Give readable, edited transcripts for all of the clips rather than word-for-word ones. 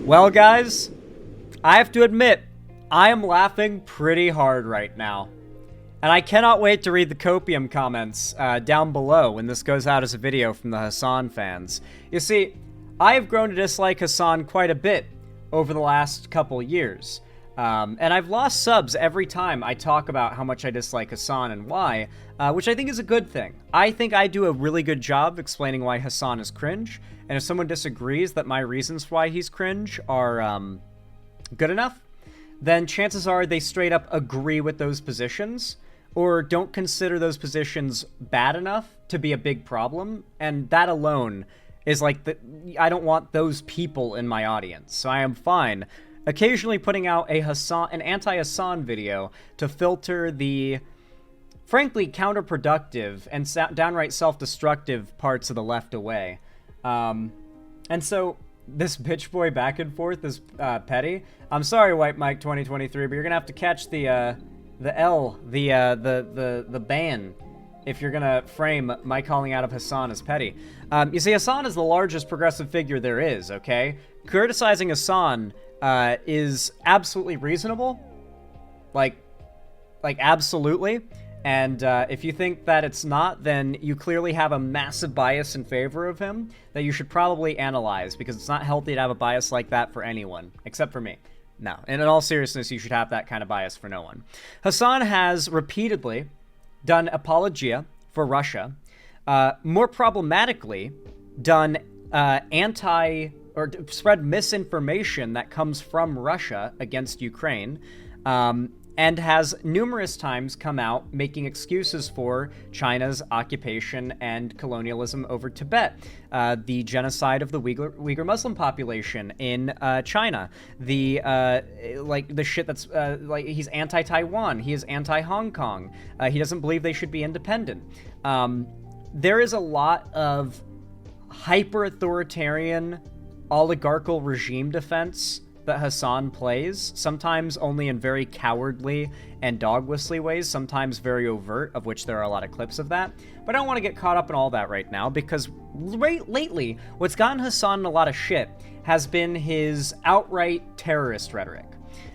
Well, guys, I have to admit, I am laughing pretty hard right now. And I cannot wait to read the copium comments down below when this goes out as a video from the Hasan fans. You see, I have grown to dislike Hasan quite a bit over the last couple years. And I've lost subs every time I talk about how much I dislike Hasan and why, which I think is a good thing. I think I do a really good job explaining why Hasan is cringe, and if someone disagrees that my reasons why he's cringe are good enough, then chances are they straight up agree with those positions, or don't consider those positions bad enough to be a big problem, and that alone is like, I don't want those people in my audience, so I am fine occasionally putting out an anti-Hasan video to filter the, frankly, counterproductive and downright self-destructive parts of the left away. And so, this bitch boy back and forth is petty. I'm sorry, White Mike 2023, but you're gonna have to catch the ban if you're gonna frame my calling out of Hasan as petty. You see, Hasan is the largest progressive figure there is, okay? Criticizing Hasan is absolutely reasonable. Like absolutely. And if you think that it's not, then you clearly have a massive bias in favor of him that you should probably analyze, because it's not healthy to have a bias like that for anyone, except for me. No, and in all seriousness, you should have that kind of bias for no one. Hasan has repeatedly done apologia for Russia, more problematically, done spread misinformation that comes from Russia against Ukraine, and has numerous times come out making excuses for China's occupation and colonialism over Tibet, the genocide of the Uyghur Muslim population in China, the shit that's he's anti-Taiwan, he is anti-Hong Kong, he doesn't believe they should be independent. There is a lot of hyper-authoritarian oligarchical regime defense that Hasan plays, sometimes only in very cowardly and dog-whistly ways, sometimes very overt, of which there are a lot of clips of that. But I don't want to get caught up in all that right now, because lately, what's gotten Hasan in a lot of shit has been his outright terrorist rhetoric.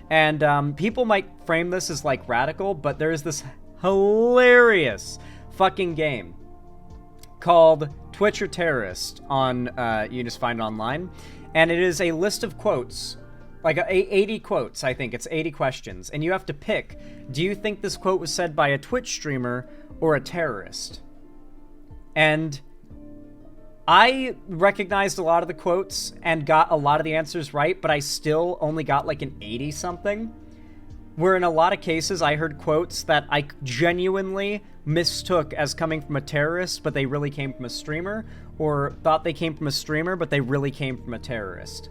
And people might frame this as like radical, but there's this hilarious fucking game called Twitch or Terrorist on, you just find it online, and it is a list of quotes, like 80 quotes, I think. It's 80 questions, and you have to pick, do you think this quote was said by a Twitch streamer or a terrorist? And I recognized a lot of the quotes and got a lot of the answers right, but I still only got like an 80-something, where in a lot of cases I heard quotes that I genuinely mistook as coming from a terrorist, but they really came from a streamer, or thought they came from a streamer, but they really came from a terrorist.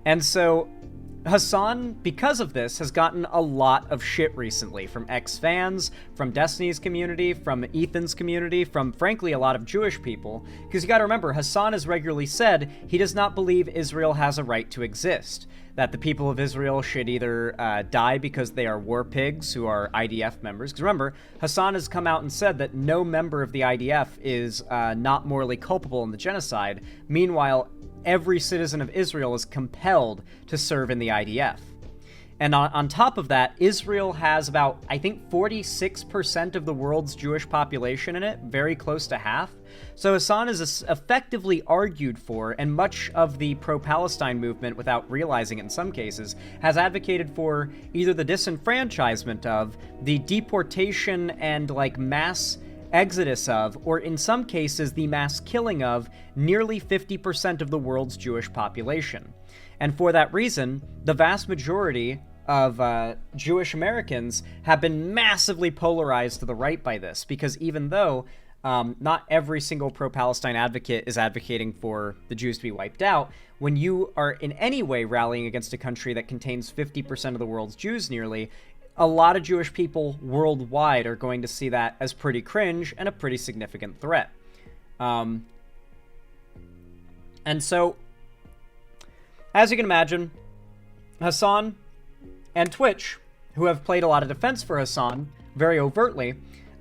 And so Hasan, because of this, has gotten a lot of shit recently from ex-fans, from Destiny's community, from Ethan's community, from, frankly, a lot of Jewish people. Because you gotta remember, Hasan has regularly said he does not believe Israel has a right to exist, that the people of Israel should either die because they are war pigs who are IDF members. Because remember, Hasan has come out and said that no member of the IDF is not morally culpable in the genocide. Meanwhile, every citizen of Israel is compelled to serve in the IDF. And on top of that, Israel has about, I think, 46% of the world's Jewish population in it, very close to half. So Hasan is effectively argued for, and much of the pro-Palestine movement, without realizing it in some cases, has advocated for either the disenfranchisement of, the deportation and, like, mass exodus of, or in some cases, the mass killing of, nearly 50% of the world's Jewish population. And for that reason, the vast majority of Jewish Americans have been massively polarized to the right by this, because even though not every single pro-Palestine advocate is advocating for the Jews to be wiped out, when you are in any way rallying against a country that contains 50% of the world's Jews nearly, a lot of Jewish people worldwide are going to see that as pretty cringe and a pretty significant threat. And so, as you can imagine, Hasan and Twitch, who have played a lot of defense for Hasan very overtly,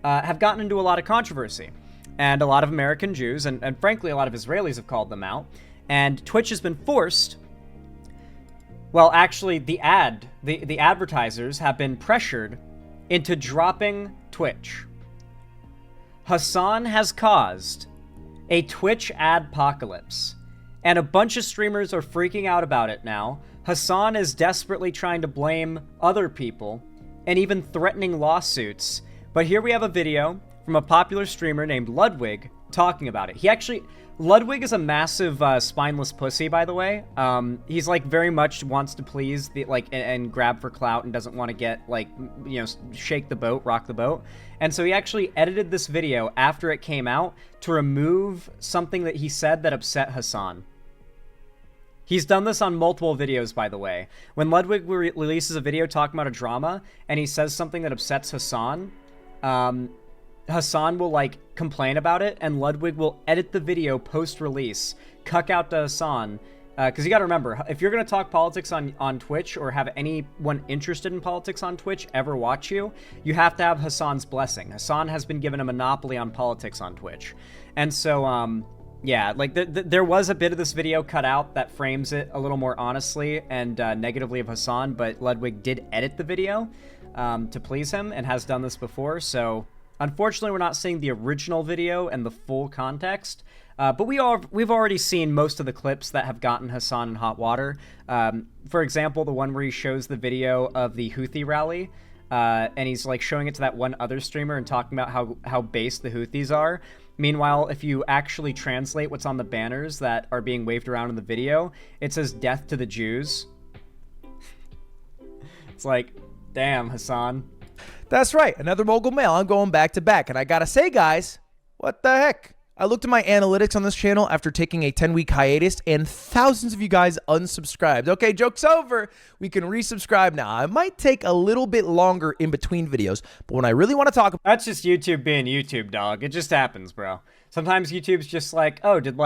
have gotten into a lot of controversy. And a lot of American Jews, and frankly a lot of Israelis have called them out. And Twitch has been forced Well, actually, the advertisers have been pressured into dropping Twitch. Hasan has caused a Twitch adpocalypse, and a bunch of streamers are freaking out about it now. Hasan is desperately trying to blame other people and even threatening lawsuits. But here we have a video from a popular streamer named Ludwig talking about it. Ludwig is a massive spineless pussy, by the way. He's like very much wants to please and grab for clout and doesn't want to get shake the boat, rock the boat. And so he actually edited this video after it came out to remove something that he said that upset Hasan. He's done this on multiple videos, by the way. When Ludwig releases a video talking about a drama and he says something that upsets Hasan, Hasan will complain about it, and Ludwig will edit the video post-release, cuck out to Hasan, because you gotta remember, if you're gonna talk politics on Twitch or have anyone interested in politics on Twitch ever watch you, you have to have Hasan's blessing. Hasan has been given a monopoly on politics on Twitch. And so, yeah, there was a bit of this video cut out that frames it a little more honestly and negatively of Hasan, but Ludwig did edit the video to please him and has done this before, so unfortunately we're not seeing the original video and the full context, but we've already seen most of the clips that have gotten Hasan in hot water. For example, the one where he shows the video of the Houthi rally, and he's showing it to that one other streamer and talking about how base the Houthis are. Meanwhile, if you actually translate what's on the banners that are being waved around in the video, it says "Death to the Jews." It's like, damn, Hasan. That's right, another mogul male. I'm going back to back. And I gotta say, guys, what the heck? I looked at my analytics on this channel after taking a 10-week hiatus, and thousands of you guys unsubscribed. Okay, joke's over. We can resubscribe now. It might take a little bit longer in between videos, but when I really want to talk about... That's just YouTube being YouTube, dog. It just happens, bro. Sometimes YouTube's just like, oh, did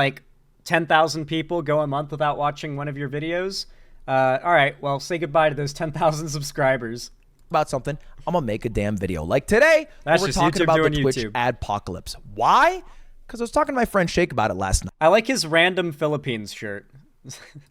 10,000 people go a month without watching one of your videos? All right, well, say goodbye to those 10,000 subscribers. About something, I'm gonna make a damn video. Like today, we're talking about the Twitch adpocalypse. Why? Because I was talking to my friend Shake about it last night. I like his random Philippines shirt.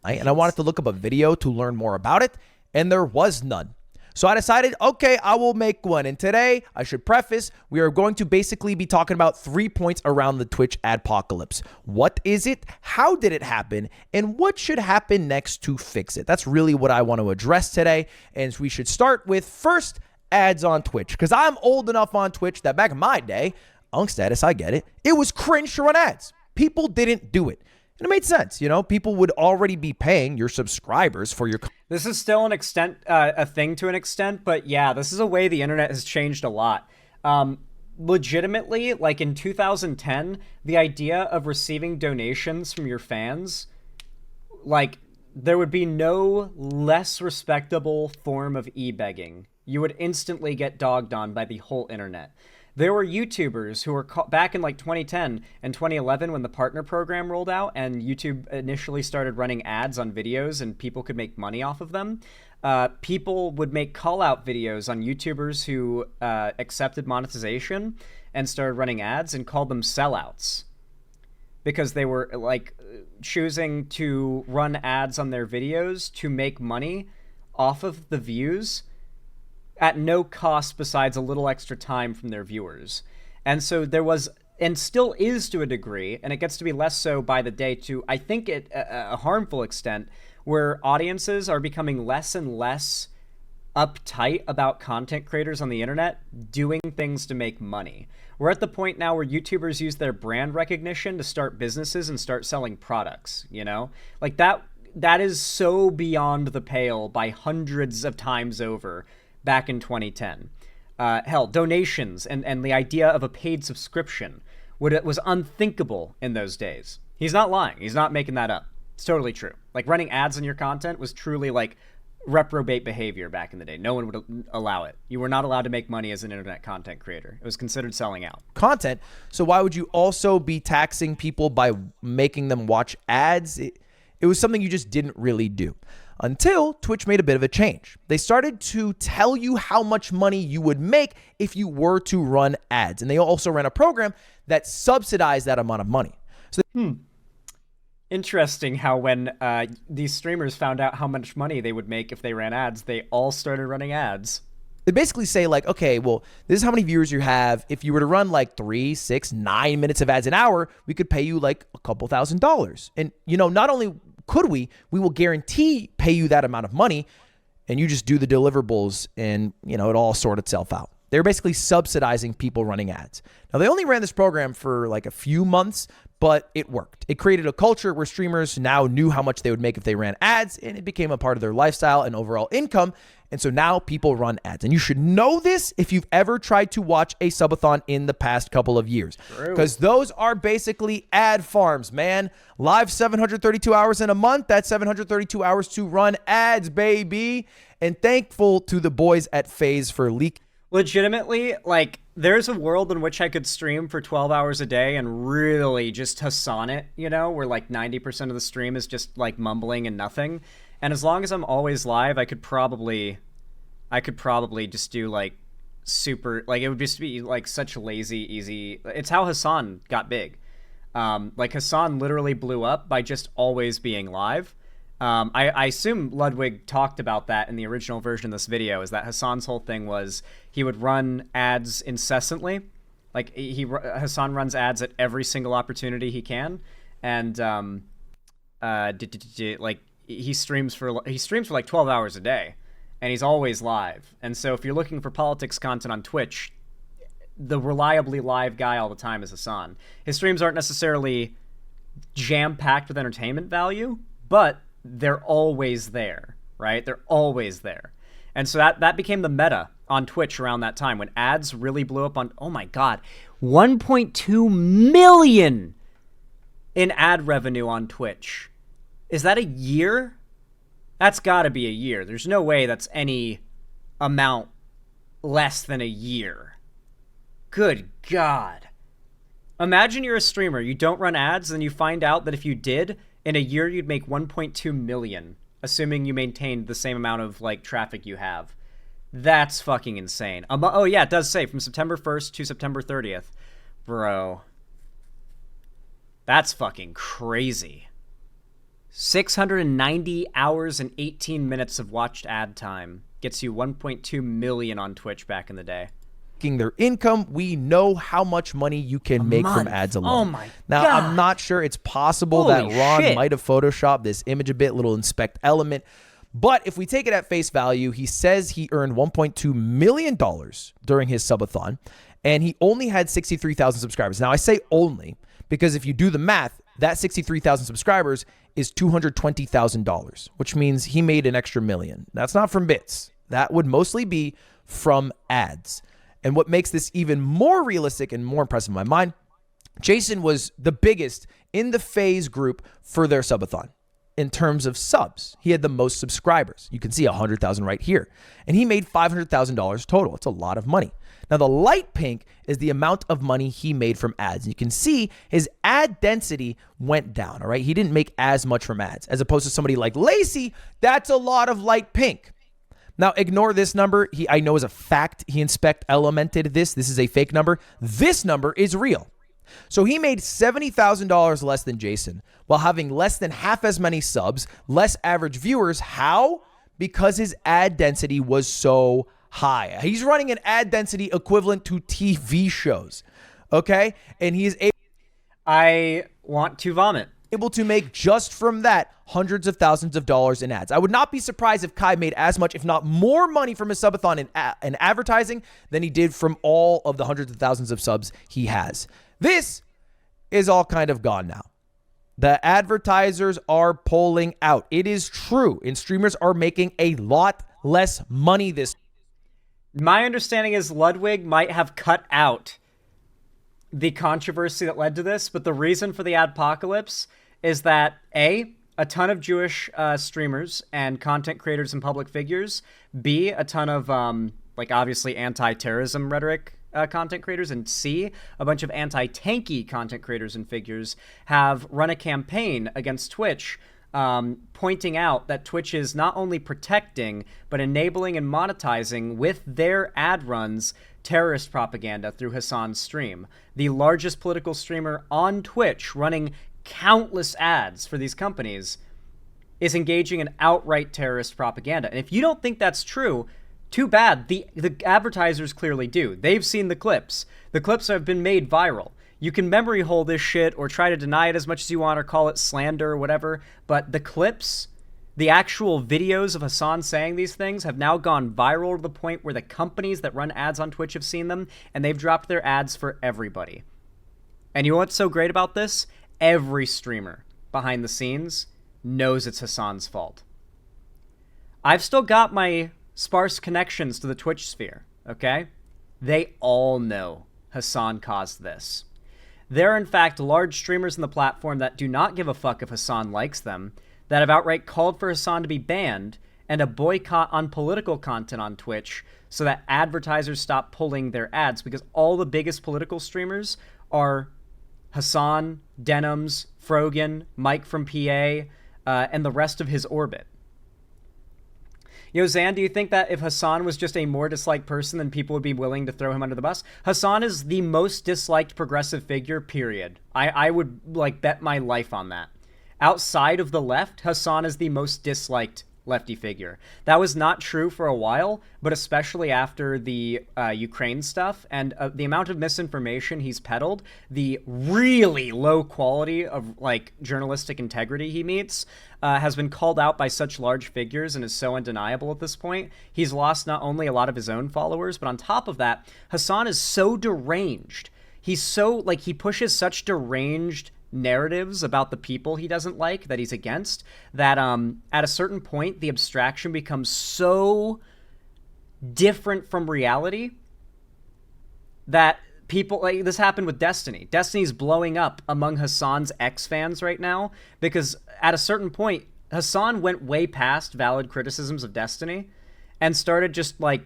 And I wanted to look up a video to learn more about it, and there was none. So I decided, okay, I will make one. And today, I should preface, we are going to basically be talking about 3 points around the Twitch adpocalypse. What is it? How did it happen? And what should happen next to fix it? That's really what I want to address today. And we should start with first, ads on Twitch. Because I'm old enough on Twitch that back in my day, Unk status, I get it. It was cringe to run ads. People didn't do it. And it made sense, you know, people would already be paying your subscribers for your... This is still a thing to an extent, but yeah, this is a way the internet has changed a lot. Legitimately, in 2010, the idea of receiving donations from your fans, there would be no less respectable form of e-begging. You would instantly get dogged on by the whole internet. There were YouTubers who were back in 2010 and 2011 when the partner program rolled out and YouTube initially started running ads on videos and people could make money off of them. People would make call-out videos on YouTubers who accepted monetization and started running ads and called them sellouts because they were choosing to run ads on their videos to make money off of the views at no cost besides a little extra time from their viewers. And so there was, and still is to a degree, and it gets to be less so by the day to, I think, a harmful extent, where audiences are becoming less and less uptight about content creators on the internet doing things to make money. We're at the point now where YouTubers use their brand recognition to start businesses and start selling products, you know? That is so beyond the pale by hundreds of times over back in 2010. Hell, donations and the idea of a paid subscription was unthinkable in those days. He's not lying. He's not making that up. It's totally true. Running ads on your content was truly reprobate behavior back in the day. No one would allow it. You were not allowed to make money as an internet content creator. It was considered selling out. Content. So why would you also be taxing people by making them watch ads? It was something you just didn't really do. Until Twitch made a bit of a change. They started to tell you how much money you would make if you were to run ads. And they also ran a program that subsidized that amount of money. So Interesting how when these streamers found out how much money they would make if they ran ads, they all started running ads. They basically say like, okay, well, this is how many viewers you have. If you were to run like 3, 6, 9 minutes of ads an hour, we could pay you like a couple $1,000s. And, you know, not only could we will guarantee pay you that amount of money, and you just do the deliverables and, you know, it all sort itself out. They're basically subsidizing people running ads. Now, they only ran this program for like a few months, but it worked. It created a culture where streamers now knew how much they would make if they ran ads, and it became a part of their lifestyle and overall income. And so now people run ads. And you should know this if you've ever tried to watch a subathon in the past couple of years. Because those are basically ad farms, man. Live 732 hours in a month. That's 732 hours to run ads, baby. And thankful to the boys at FaZe for leaking. Legitimately, like, there's a world in which I could stream for 12 hours a day and really just Hasan it, you know, where like 90% of the stream is just like mumbling and nothing. And as long as I'm always live, I could probably just do like super, like it would just be like such lazy, easy. It's how Hasan got big. Like Hasan literally blew up by just always being live. I assume Ludwig talked about that in the original version of this video, is that Hasan's whole thing was he would run ads incessantly. Like Hasan runs ads at every single opportunity he can. And like he streams for like 12 hours a day, and he's always live. And so if you're looking for politics content on Twitch, the reliably live guy all the time is Hasan. His streams aren't necessarily jam-packed with entertainment value, but they're always there, right? They're always there. And so that became the meta on Twitch around that time when ads really blew up on, oh my God, 1.2 million in ad revenue on Twitch. Is that a year? That's gotta be a year. There's no way that's any amount less than a year. Good God. Imagine you're a streamer, you don't run ads, and you find out that if you did, in a year you'd make 1.2 million, assuming you maintained the same amount of like traffic you have. That's fucking insane. Oh yeah, it does say from September 1st to September 30th. Bro. That's fucking crazy. 690 hours and 18 minutes of watched ad time gets you 1.2 million on Twitch back in the day. Their income, we know how much money you can make from ads alone. Oh my now, God. I'm not sure. It's possible Holy that Ron shit. might have photoshopped this image a bit, little inspect element. But if we take it at face value, he says he earned $1.2 million during his subathon, and he only had 63,000 subscribers. Now, I say only because if you do the math, that 63,000 subscribers is $220,000, which means he made an extra million. That's not from bits. That would mostly be from ads. And what makes this even more realistic and more impressive in my mind, Jason was the biggest in the FaZe group for their subathon. In terms of subs, he had the most subscribers. You can see 100,000 right here. And he made $500,000 total. It's a lot of money. Now, the light pink is the amount of money he made from ads. You can see his ad density went down, all right? He didn't make as much from ads. As opposed to somebody like Lacey, that's a lot of light pink. Now, ignore this number. I know as a fact he inspect elemented this. This is a fake number. This number is real. So he made $70,000 less than Jason while having less than half as many subs, less average viewers. How? Because his ad density was so high. He's running an ad density equivalent to TV shows, okay? And he is able... I want to vomit. Able to make just from that hundreds of thousands of dollars in ads. I would not be surprised if Kai made as much, if not more money from his subathon in advertising than he did from all of the hundreds of thousands of subs he has. This is all kind of gone now. The advertisers are pulling out. It is true, and streamers are making a lot less money this. My understanding is Ludwig might have cut out the controversy that led to this, but the reason for the Adpocalypse is that A, a ton of Jewish streamers and content creators and public figures, B, a ton of like obviously anti-terrorism rhetoric content creators, and C, a bunch of anti-tanky content creators and figures have run a campaign against Twitch, pointing out that Twitch is not only protecting, but enabling and monetizing with their ad runs terrorist propaganda through Hasan's stream. The largest political streamer on Twitch running countless ads for these companies is engaging in outright terrorist propaganda. And if you don't think that's true, too bad. The advertisers clearly do. They've seen the clips. The clips have been made viral. You can memory hole this shit or try to deny it as much as you want or call it slander or whatever, but the clips, the actual videos of Hasan saying these things have now gone viral to the point where the companies that run ads on Twitch have seen them, and they've dropped their ads for everybody. And you know what's so great about this? Every streamer behind the scenes knows it's Hasan's fault. I've still got my sparse connections to the Twitch sphere, okay? They all know Hasan caused this. There are, in fact, large streamers in the platform that do not give a fuck if Hasan likes them, that have outright called for Hasan to be banned and a boycott on political content on Twitch so that advertisers stop pulling their ads, because all the biggest political streamers are Hasan, Denims, Frogan, Mike from PA, and the rest of his orbit. Yo, Zan, do you think that if Hasan was just a more disliked person, then people would be willing to throw him under the bus? Hasan is the most disliked progressive figure, period. I would, like, bet my life on that. Outside of the left, Hasan is the most disliked lefty figure. That was not true for a while, but especially after the Ukraine stuff and the amount of misinformation he's peddled, the really low quality of like journalistic integrity he meets, has been called out by such large figures and is so undeniable at this point. He's lost not only a lot of his own followers, but on top of that, Hasan is so deranged. He's so, like, he pushes such deranged narratives about the people he doesn't like, that he's against, that at a certain point the abstraction becomes so different from reality that people, like, this happened with Destiny. Destiny's blowing up among Hasan's ex-fans right now because at a certain point Hasan went way past valid criticisms of Destiny and started just like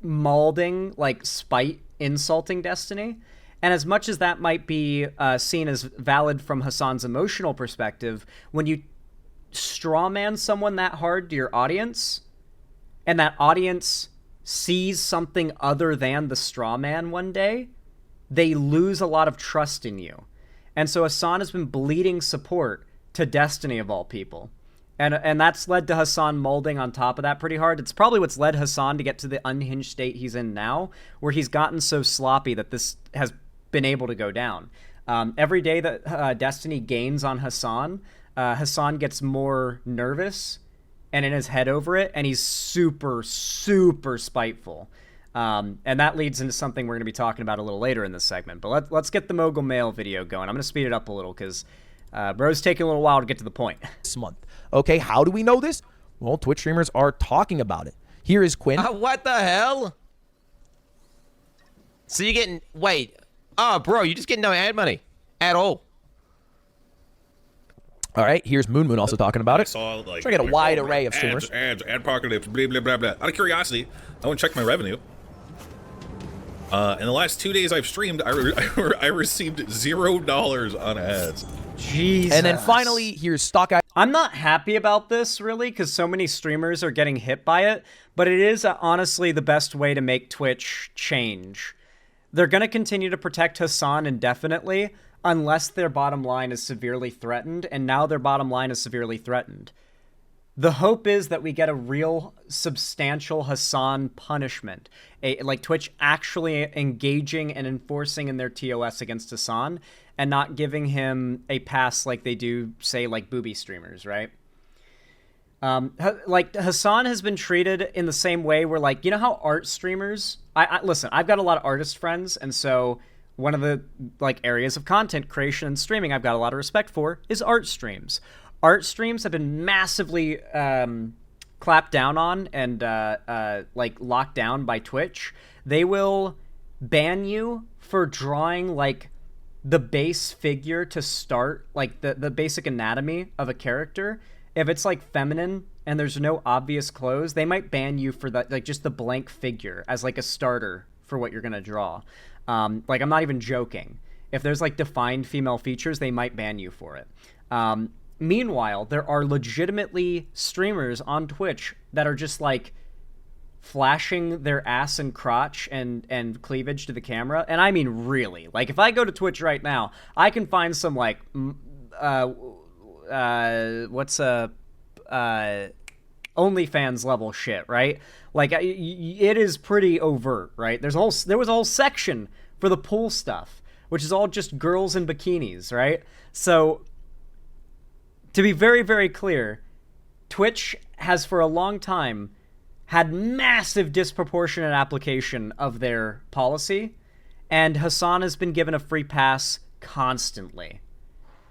malding, like, spite insulting Destiny. And as much as that might be seen as valid from Hasan's emotional perspective, when you strawman someone that hard to your audience, and that audience sees something other than the strawman one day, they lose a lot of trust in you. And so Hasan has been bleeding support to Destiny, of all people. And that's led to Hasan molding on top of that pretty hard. It's probably what's led Hasan to get to the unhinged state he's in now, where he's gotten so sloppy that this has been able to go down. Every day that Destiny gains on Hasan, Hasan gets more nervous and in his head over it, and he's super, super spiteful. And that leads into something we're going to be talking about a little later in this segment. But let's get the Mogul Mail video going. I'm going to speed it up a little because bro's taking a little while to get to the point. This month. Okay, how do we know this? Well, Twitch streamers are talking about it. Here is Quinn. What the hell? So you're getting... Wait... Oh, bro, you just get no ad money at all. All right, here's Moon also talking about it. I saw, like, trying to get a wide array of streamers. Ads, Adpocalypse, blah, blah, blah, blah. Out of curiosity, I want to check my revenue. In the last 2 days I've streamed, I received $0 on ads. Jesus. And then finally, here's Stock Eye. I'm not happy about this, really, because so many streamers are getting hit by it, but it is honestly the best way to make Twitch change. They're going to continue to protect Hasan indefinitely unless their bottom line is severely threatened, and now their bottom line is severely threatened. The hope is that we get a real substantial Hasan punishment, like Twitch actually engaging and enforcing in their TOS against Hasan and not giving him a pass like they do, say, like booby streamers, right? Like Hasan has been treated in the same way where, like, you know how art streamers, listen, I've got a lot of artist friends, and so one of the like areas of content creation and streaming I've got a lot of respect for is art streams. Art streams have been massively clapped down on and like locked down by Twitch. They will ban you for drawing like the base figure to start, like the basic anatomy of a character. If it's like feminine and there's no obvious clothes, they might ban you for that, like just the blank figure as like a starter for what you're gonna draw. Like, I'm not even joking. If there's like defined female features, they might ban you for it. Meanwhile, there are legitimately streamers on Twitch that are just like flashing their ass and crotch and cleavage to the camera, and I mean really. Like, if I go to Twitch right now, I can find some like OnlyFans level shit, right? Like, it is pretty overt, right? There was a whole section for the pool stuff, which is all just girls in bikinis, right? So, to be very, very clear, Twitch has for a long time had massive disproportionate application of their policy, and Hasan has been given a free pass constantly.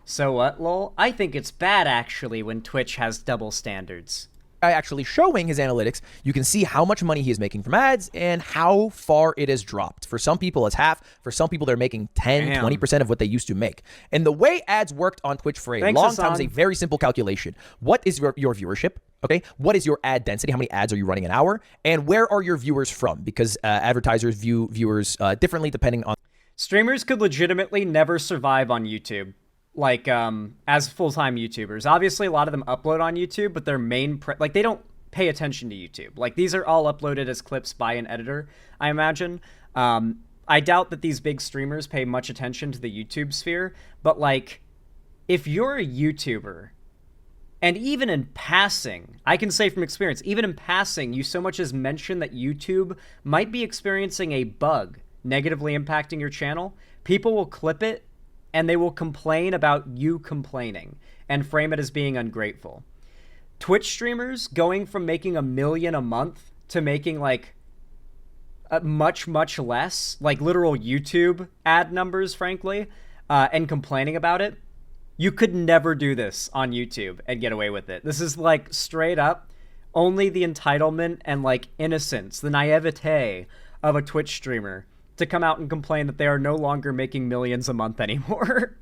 So what, lol? I think it's bad, actually, when Twitch has double standards. By actually showing his analytics, you can see how much money he is making from ads and how far it has dropped. For some people, it's half. For some people, they're making 10, 20% of what they used to make. And the way ads worked on Twitch for a long time is a very simple calculation. What is your viewership? Okay, what is your ad density? How many ads are you running an hour? And where are your viewers from? Because advertisers view viewers differently depending on... Streamers could legitimately never survive on YouTube, like, as full-time YouTubers. Obviously, a lot of them upload on YouTube, but their main... like, they don't pay attention to YouTube. Like, these are all uploaded as clips by an editor, I imagine. I doubt that these big streamers pay much attention to the YouTube sphere, but, like, if you're a YouTuber... and even in passing, I can say from experience, even in passing, you so much as mention that YouTube might be experiencing a bug negatively impacting your channel, people will clip it and they will complain about you complaining and frame it as being ungrateful. Twitch streamers going from making $1 million a month to making like much, much less, like literal YouTube ad numbers, frankly, and complaining about it. You could never do this on YouTube and get away with it. This is like straight up only the entitlement and like innocence, the naivete of a Twitch streamer to come out and complain that they are no longer making millions a month anymore.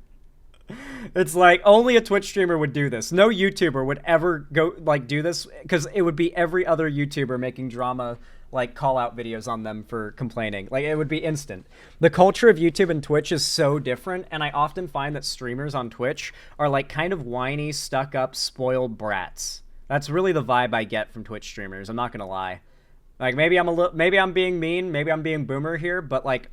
It's like only a Twitch streamer would do this. No YouTuber would ever go like do this, because it would be every other YouTuber making drama like call out videos on them for complaining. Like, it would be instant. The culture of YouTube and Twitch is so different, and I often find that streamers on Twitch are like kind of whiny, stuck up, spoiled brats. That's really the vibe I get from Twitch streamers. I'm not gonna lie. Like, maybe I'm being mean, maybe I'm being boomer here, but like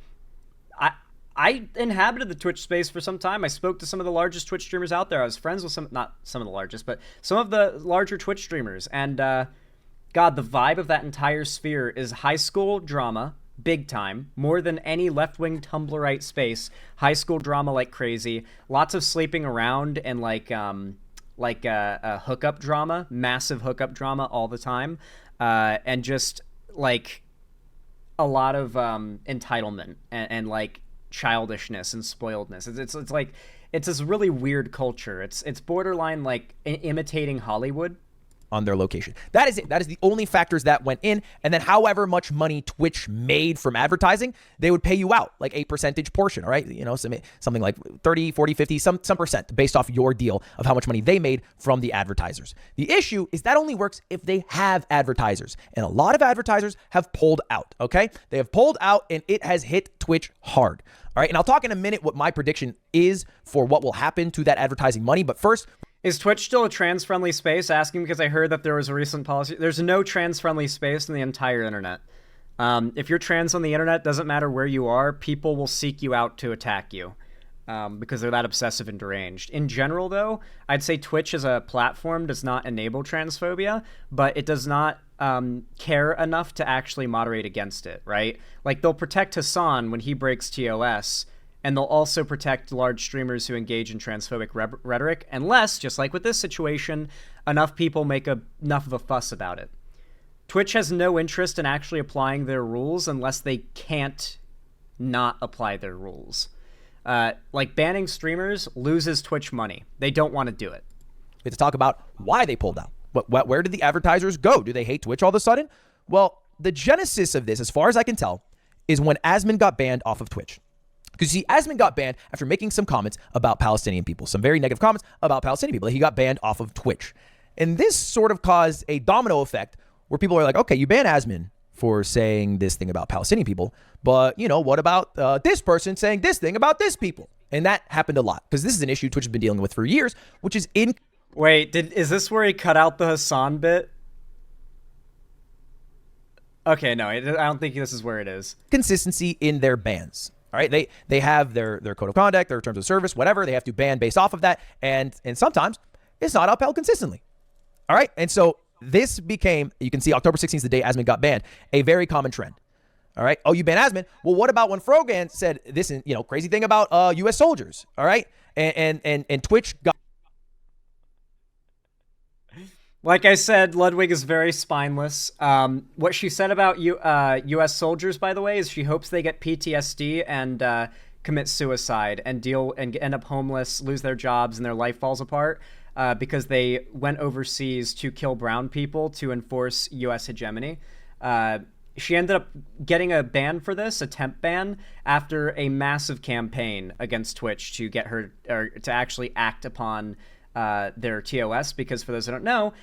I inhabited the Twitch space for some time. I spoke to some of the largest Twitch streamers out there. I was friends with some, not some of the largest, but some of the larger Twitch streamers, and God, the vibe of that entire sphere is high school drama, big time, more than any left-wing Tumblrite space. High school drama like crazy, lots of sleeping around and like a hookup drama, massive hookup drama all the time, and just like a lot of entitlement and like childishness and spoiledness. It's like it's this really weird culture. It's borderline like imitating Hollywood. On their location. That is it. That is the only factors that went in. And then however much money Twitch made from advertising, they would pay you out like a percentage portion, all right? You know, something like 30, 40, 50, some percent based off your deal of how much money they made from the advertisers. The issue is that only works if they have advertisers. And a lot of advertisers have pulled out, okay? They have pulled out and it has hit Twitch hard. All right, and I'll talk in a minute what my prediction is for what will happen to that advertising money. But first... Is Twitch still a trans-friendly space? Asking because I heard that there was a recent policy. There's no trans-friendly space in the entire internet. If you're trans on the internet, doesn't matter where you are, people will seek you out to attack you because they're that obsessive and deranged. In general, though, I'd say Twitch as a platform does not enable transphobia, but it does not care enough to actually moderate against it, right? Like, they'll protect Hasan when he breaks TOS, and they'll also protect large streamers who engage in transphobic rhetoric, unless, just like with this situation, enough people make enough of a fuss about it. Twitch has no interest in actually applying their rules unless they can't not apply their rules. Like, banning streamers loses Twitch money. They don't want to do it. We have to talk about why they pulled out. Where did the advertisers go? Do they hate Twitch all of a sudden? Well, the genesis of this, as far as I can tell, is when Asman got banned off of Twitch. Because, you see, Asman got banned after making some comments about Palestinian people, some very negative comments about Palestinian people. He got banned off of Twitch. And this sort of caused a domino effect where people are like, okay, you ban Asman for saying this thing about Palestinian people, but, you know, what about this person saying this thing about this people? And that happened a lot, because this is an issue Twitch has been dealing with for years, which is in... Wait, is this where he cut out the Hasan bit? Okay, no, I don't think this is where it is. Consistency in their bans. All right, they have their code of conduct, their terms of service, whatever. They have to ban based off of that, and sometimes it's not upheld consistently. All right, and so this became, you can see October 16th, the day Asmin got banned, a very common trend. All right, oh, you ban Asmin? Well, what about when Frogan said this, crazy thing about U.S. soldiers? All right, and Twitch got. Like I said, Ludwig is very spineless. What she said about U.S. soldiers, by the way, is she hopes they get PTSD and commit suicide and end up homeless, lose their jobs, and their life falls apart because they went overseas to kill brown people to enforce U.S. hegemony. She ended up getting a ban for this, a temp ban, after a massive campaign against Twitch to get her to actually act upon their TOS, because for those who don't know,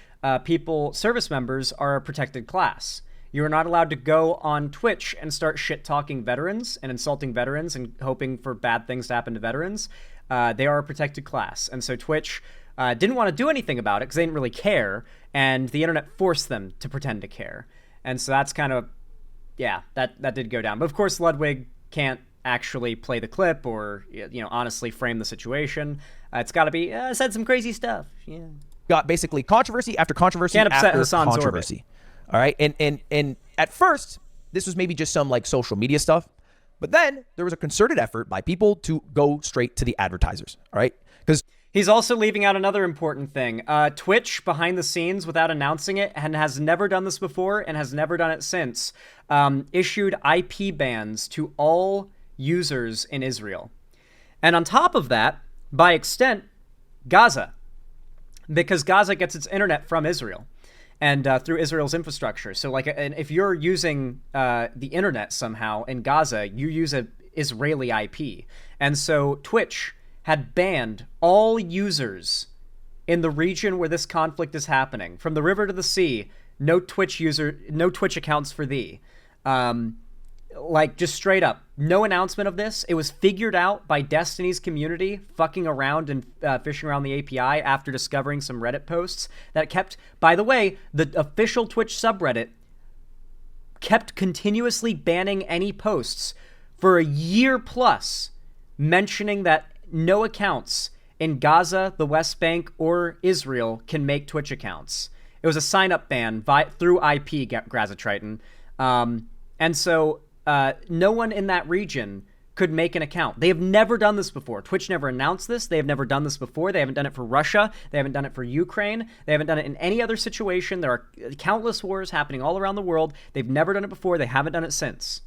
service members are a protected class. You are not allowed to go on Twitch and start shit-talking veterans and insulting veterans and hoping for bad things to happen to veterans. They are a protected class. And so Twitch didn't want to do anything about it because they didn't really care, and the internet forced them to pretend to care. And so that's kind of, that did go down. But of course, Ludwig can't actually play the clip or, honestly frame the situation. It's got to be, said some crazy stuff. Yeah. Got basically controversy after controversy Can't upset after Hasan's controversy. All right, and at first this was maybe just some like social media stuff, but then there was a concerted effort by people to go straight to the advertisers. All right, because he's also leaving out another important thing. Twitch, behind the scenes, without announcing it, and has never done this before and has never done it since, issued IP bans to all users in Israel, and on top of that, by extent, Gaza. Because Gaza gets its internet from Israel and through Israel's infrastructure. So and if you're using the internet somehow in Gaza, you use an Israeli IP. And so Twitch had banned all users in the region where this conflict is happening. From the river to the sea, no Twitch accounts for thee. Just straight up, no announcement of this. It was figured out by Destiny's community fucking around and fishing around the API after discovering some Reddit posts that kept, by the way, the official Twitch subreddit kept continuously banning any posts for a year plus, mentioning that no accounts in Gaza, the West Bank, or Israel can make Twitch accounts. It was a sign-up ban through IP, Gaza Triton. And so no one in that region could make an account. They have never done this before. Twitch never announced this. They have never done this before. They haven't done it for Russia. They haven't done it for Ukraine. They haven't done it in any other situation. There are countless wars happening all around the world. They've never done it before. They haven't done it since.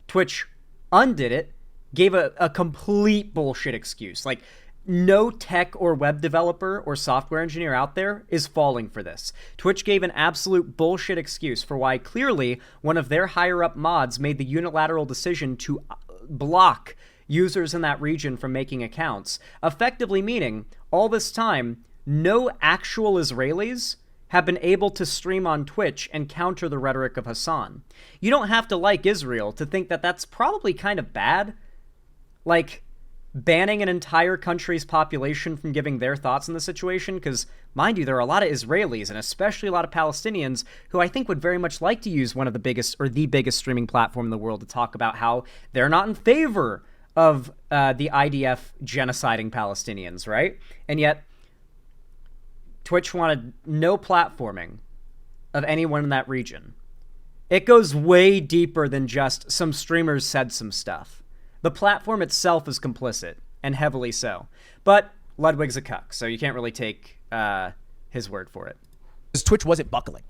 Twitch undid it, gave a complete bullshit excuse. Like, no tech or web developer or software engineer out there is falling for this. Twitch gave an absolute bullshit excuse for why clearly one of their higher up mods made the unilateral decision to block users in that region from making accounts, effectively meaning all this time, no actual Israelis have been able to stream on Twitch and counter the rhetoric of Hasan. You don't have to like Israel to think that that's probably kind of bad. Like, banning an entire country's population from giving their thoughts on the situation, because, mind you, there are a lot of Israelis, and especially a lot of Palestinians, who I think would very much like to use one of the biggest, or the biggest streaming platform in the world to talk about how they're not in favor of the IDF genociding Palestinians, right? And yet, Twitch wanted no platforming of anyone in that region. It goes way deeper than just some streamers said some stuff. The platform itself is complicit, and heavily so. But Ludwig's a cuck, so you can't really take his word for it. Twitch wasn't buckling.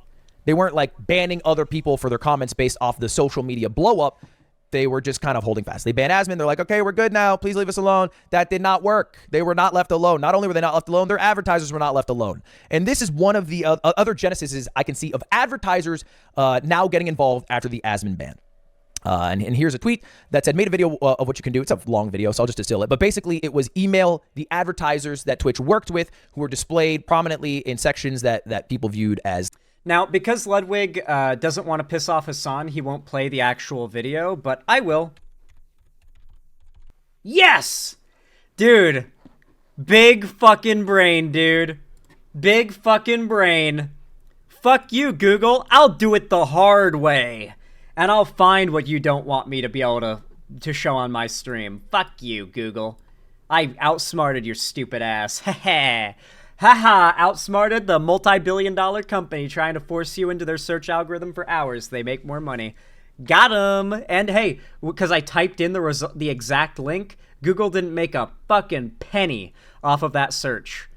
They weren't like banning other people for their comments based off the social media blow up. They were just kind of holding fast. They banned Asmin. They're like, okay, we're good now. Please leave us alone. That did not work. They were not left alone. Not only were they not left alone, their advertisers were not left alone. And this is one of the other genesis I can see of advertisers now getting involved after the Asmin ban. And here's a tweet that said, made a video of what you can do. It's a long video, so I'll just distill it. But basically, it was email the advertisers that Twitch worked with who were displayed prominently in sections that people viewed as. Now, because Ludwig doesn't want to piss off Hasan, he won't play the actual video, but I will. Yes! Dude. Big fucking brain, dude. Big fucking brain. Fuck you, Google. I'll do it the hard way. And I'll find what you don't want me to be able to show on my stream. Fuck you, Google. I outsmarted your stupid ass. Haha. Haha, outsmarted the multi-billion-dollar company trying to force you into their search algorithm for hours. They make more money. Got 'em. And hey, because I typed in the exact link, Google didn't make a fucking penny off of that search.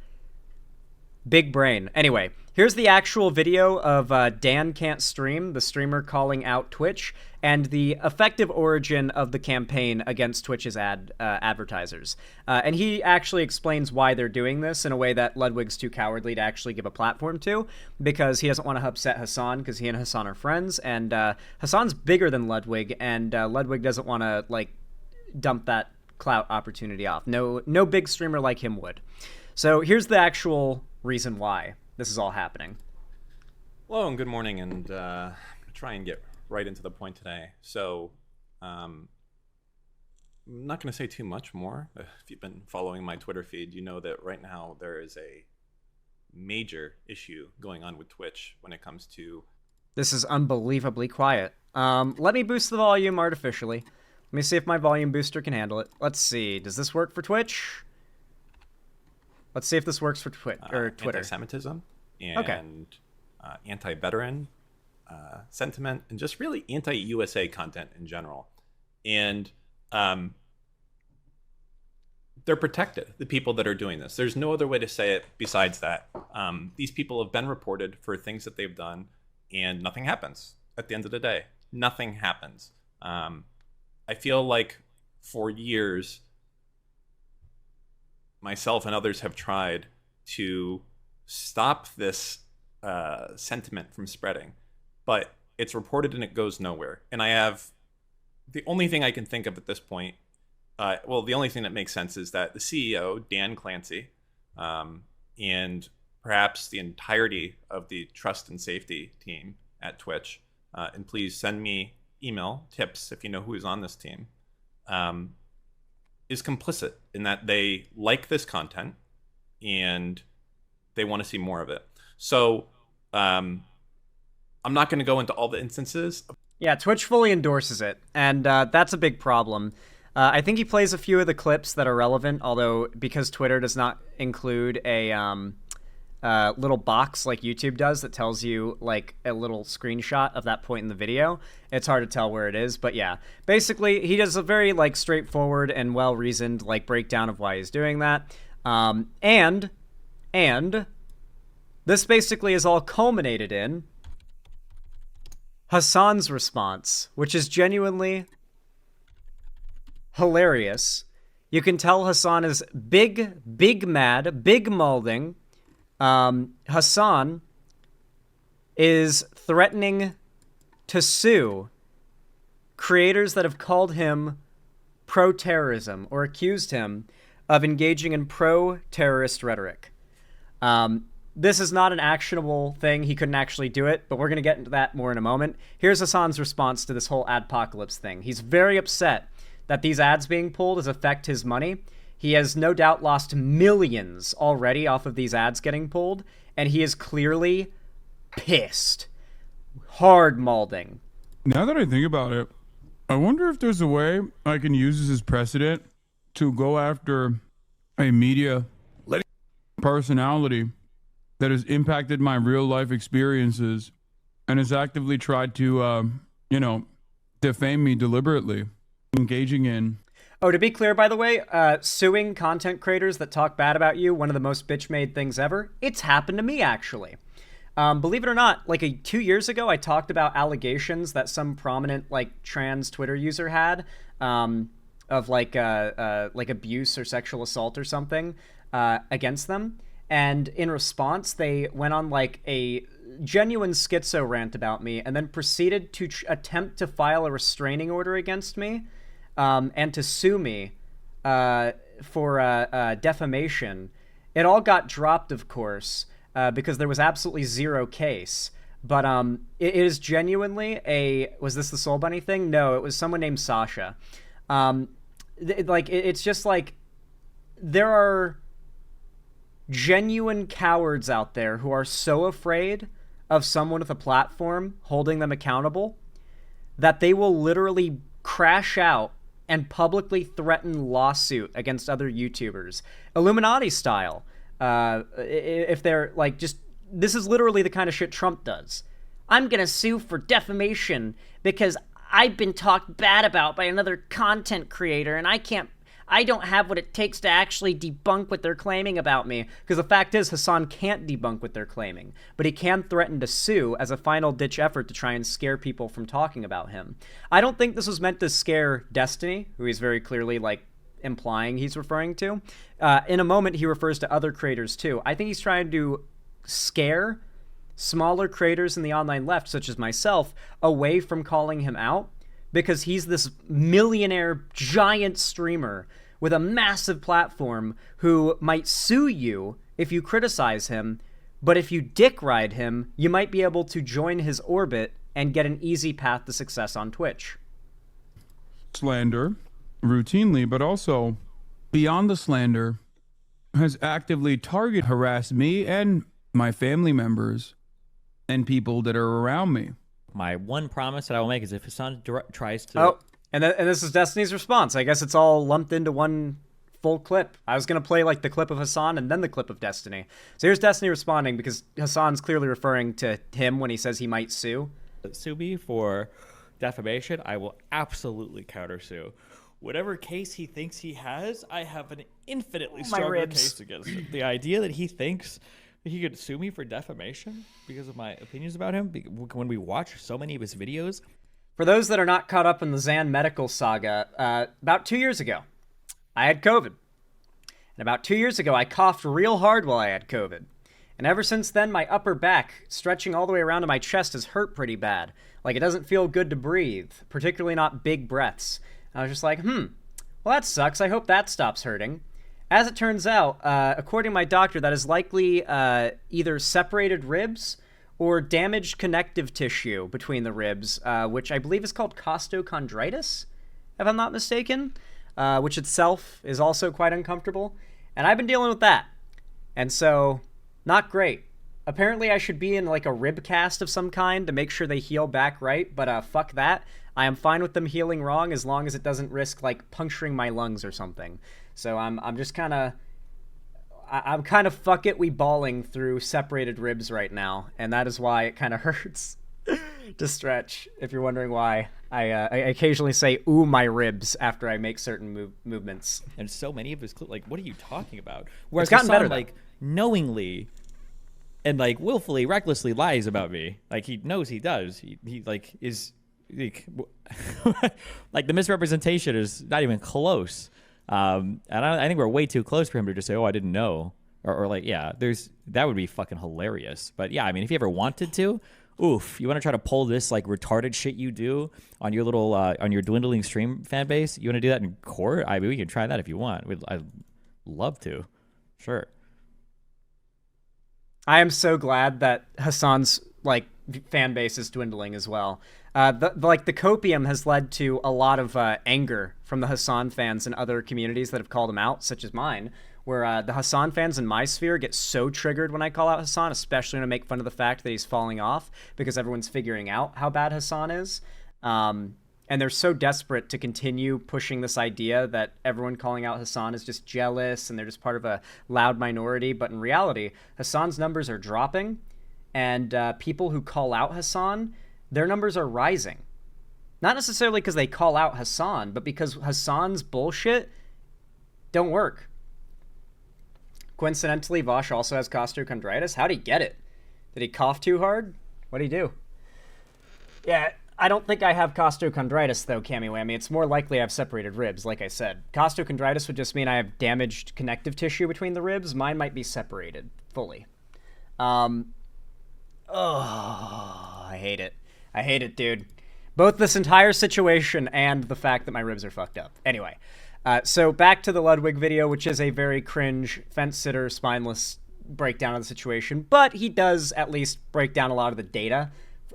Big brain. Anyway, here's the actual video of Dan Can't Stream, the streamer calling out Twitch, and the effective origin of the campaign against Twitch's advertisers. And he actually explains why they're doing this in a way that Ludwig's too cowardly to actually give a platform to, because he doesn't want to upset Hasan, because he and Hasan are friends, and Hasan's bigger than Ludwig, and Ludwig doesn't want to, like, dump that clout opportunity off. No big streamer like him would. So here's the actual reason why this is all happening. Hello and good morning, and I'm gonna try and get right into the point today. So I'm not going to say too much more. If you've been following my Twitter feed, you know that right now there is a major issue going on with Twitch when it comes to... This is unbelievably quiet. Let me boost the volume artificially. Let me see if my volume booster can handle it. Let's see. Does this work for Twitch? Let's see if this works for Twitter. Anti-Semitism and anti-veteran sentiment, and just really anti-USA content in general. And they're protected, the people that are doing this. There's no other way to say it besides that. These people have been reported for things that they've done, and nothing happens at the end of the day. Nothing happens. I feel like for years, myself and others have tried to stop this sentiment from spreading, but it's reported and it goes nowhere. And I have the only thing I can think of at this point, the only thing that makes sense is that the CEO, Dan Clancy, and perhaps the entirety of the trust and safety team at Twitch, and please send me email tips if you know who is on this team, is complicit in that they like this content and they want to see more of it. So I'm not going to go into all the instances. Yeah, Twitch fully endorses it, and that's a big problem. I think he plays a few of the clips that are relevant, although because Twitter does not include a little box like YouTube does that tells you like a little screenshot of that point in the video, it's hard to tell where it is. But yeah, basically he does a very like straightforward and well-reasoned like breakdown of why he's doing that. And this basically is all culminated in Hasan's response, which is genuinely hilarious. You can tell Hasan is big mad, big malding. Hasan is threatening to sue creators that have called him pro-terrorism or accused him of engaging in pro-terrorist rhetoric. This is not an actionable thing. He couldn't actually do it, but we're going to get into that more in a moment. Here's Hasan's response to this whole Adpocalypse thing. He's very upset that these ads being pulled has affected his money. He has no doubt lost millions already off of these ads getting pulled, and he is clearly pissed. Hard malding. Now that I think about it, I wonder if there's a way I can use this as precedent to go after a media personality that has impacted my real life experiences and has actively tried to, defame me deliberately, engaging in. Oh, to be clear, by the way, suing content creators that talk bad about you, one of the most bitch-made things ever, it's happened to me, actually. Believe it or not, like 2 years ago, I talked about allegations that some prominent, like, trans Twitter user had of, like abuse or sexual assault or something against them. And in response, they went on, like, a genuine schizo rant about me and then proceeded to attempt to file a restraining order against me. And to sue me for defamation. It all got dropped, of course, because there was absolutely zero case. But it is genuinely a... Was this the Soul Bunny thing? No, it was someone named Sasha. It's just like... There are genuine cowards out there who are so afraid of someone with a platform holding them accountable that they will literally crash out and publicly threaten lawsuit against other YouTubers, Illuminati style. If they're like, just, this is literally the kind of shit Trump does. I'm gonna sue for defamation because I've been talked bad about by another content creator, and I don't have what it takes to actually debunk what they're claiming about me. Because the fact is, Hasan can't debunk what they're claiming, but he can threaten to sue as a final-ditch effort to try and scare people from talking about him. I don't think this was meant to scare Destiny, who he's very clearly, like, implying he's referring to. In a moment, he refers to other creators, too. I think he's trying to scare smaller creators in the online left, such as myself, away from calling him out, because he's this millionaire giant streamer with a massive platform who might sue you if you criticize him, but if you dick ride him, you might be able to join his orbit and get an easy path to success on Twitch. Slander routinely, but also beyond the slander, has actively harassed me and my family members and people that are around me. My one promise that I will make is if Hasan tries to... Oh, and this is Destiny's response. I guess it's all lumped into one full clip. I was going to play like the clip of Hasan and then the clip of Destiny. So here's Destiny responding because Hasan's clearly referring to him when he says he might sue. Sue me for defamation, I will absolutely countersue. Whatever case he thinks he has, I have an infinitely stronger case against him. The idea that he thinks he could sue me for defamation because of my opinions about him, when we watch so many of his videos. For those that are not caught up in the Zan medical saga, about 2 years ago, I had COVID. And about 2 years ago, I coughed real hard while I had COVID. And ever since then, my upper back, stretching all the way around to my chest, has hurt pretty bad. Like, it doesn't feel good to breathe, particularly not big breaths. And I was just like, well, that sucks. I hope that stops hurting. As it turns out, according to my doctor, that is likely either separated ribs or damaged connective tissue between the ribs, which I believe is called costochondritis, if I'm not mistaken, which itself is also quite uncomfortable. And I've been dealing with that. And so, not great. Apparently, I should be in like a rib cast of some kind to make sure they heal back right, but fuck that. I am fine with them healing wrong as long as it doesn't risk like puncturing my lungs or something. So I'm just kind of, I'm kind of fuck it we balling through separated ribs right now, and that is why it kind of hurts to stretch. If you're wondering why, I occasionally say "ooh my ribs" after I make certain movements. And so many of his like, what are you talking about? Whereas It's gotten better, like knowingly and like willfully, recklessly lies about me. Like he knows he does. He like is like, like the misrepresentation is not even close. And I think we're way too close for him to just say, "Oh, I didn't know," or like, yeah, that would be fucking hilarious. But yeah, I mean, if you ever wanted to, oof, you want to try to pull this like retarded shit you do on your little on your dwindling stream fan base, you want to do that in court? I mean, we can try that if you want. I'd love to, sure. I am so glad that Hasan's like fan base is dwindling as well. The copium has led to a lot of anger from the Hasan fans and other communities that have called him out, such as mine, where the Hasan fans in my sphere get so triggered when I call out Hasan, especially when I make fun of the fact that he's falling off because everyone's figuring out how bad Hasan is. And they're so desperate to continue pushing this idea that everyone calling out Hasan is just jealous and they're just part of a loud minority. But in reality, Hasan's numbers are dropping, and people who call out Hasan, their numbers are rising. Not necessarily because they call out Hasan, but because Hasan's bullshit don't work. Coincidentally, Vosh also has costochondritis. How'd he get it? Did he cough too hard? What'd he do? Yeah, I don't think I have costochondritis, though, Cammy Whammy. It's more likely I have separated ribs, like I said. Costochondritis would just mean I have damaged connective tissue between the ribs. Mine might be separated fully. Oh, I hate it. I hate it, dude. Both this entire situation and the fact that my ribs are fucked up. Anyway, so back to the Ludwig video, which is a very cringe, fence-sitter, spineless breakdown of the situation, but he does at least break down a lot of the data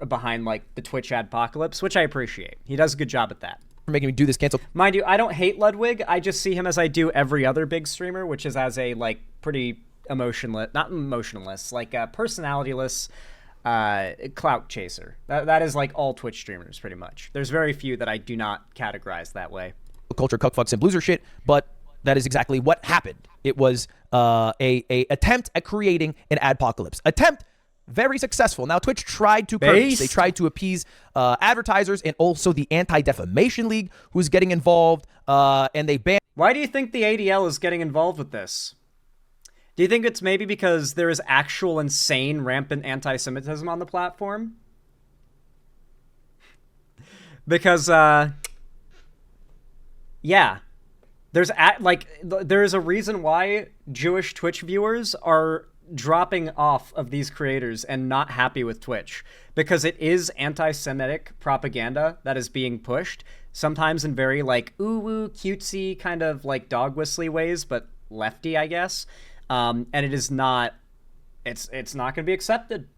behind, like, the Twitch Adpocalypse, which I appreciate. He does a good job at that. For making me do this cancel. Mind you, I don't hate Ludwig. I just see him as I do every other big streamer, which is as a, like, pretty emotionless, not emotionless, like, personalityless, clout chaser. That is like all Twitch streamers, pretty much. There's very few that I do not categorize that way. Culture, cuckfucks, and loser shit, but that is exactly what happened. It was a attempt at creating an adpocalypse. Attempt, very successful. Now, Twitch tried to purpose. They tried to appease advertisers and also the Anti-Defamation League, who's getting involved, and they banned... Why do you think the ADL is getting involved with this? Do you think it's maybe because there is actual insane, rampant anti-Semitism on the platform? Because, yeah. There is a reason why Jewish Twitch viewers are dropping off of these creators and not happy with Twitch, because it is anti-Semitic propaganda that is being pushed, sometimes in very like ooh cutesy kind of like dog whistly ways, but lefty, I guess. And it is not. It's not going to be accepted.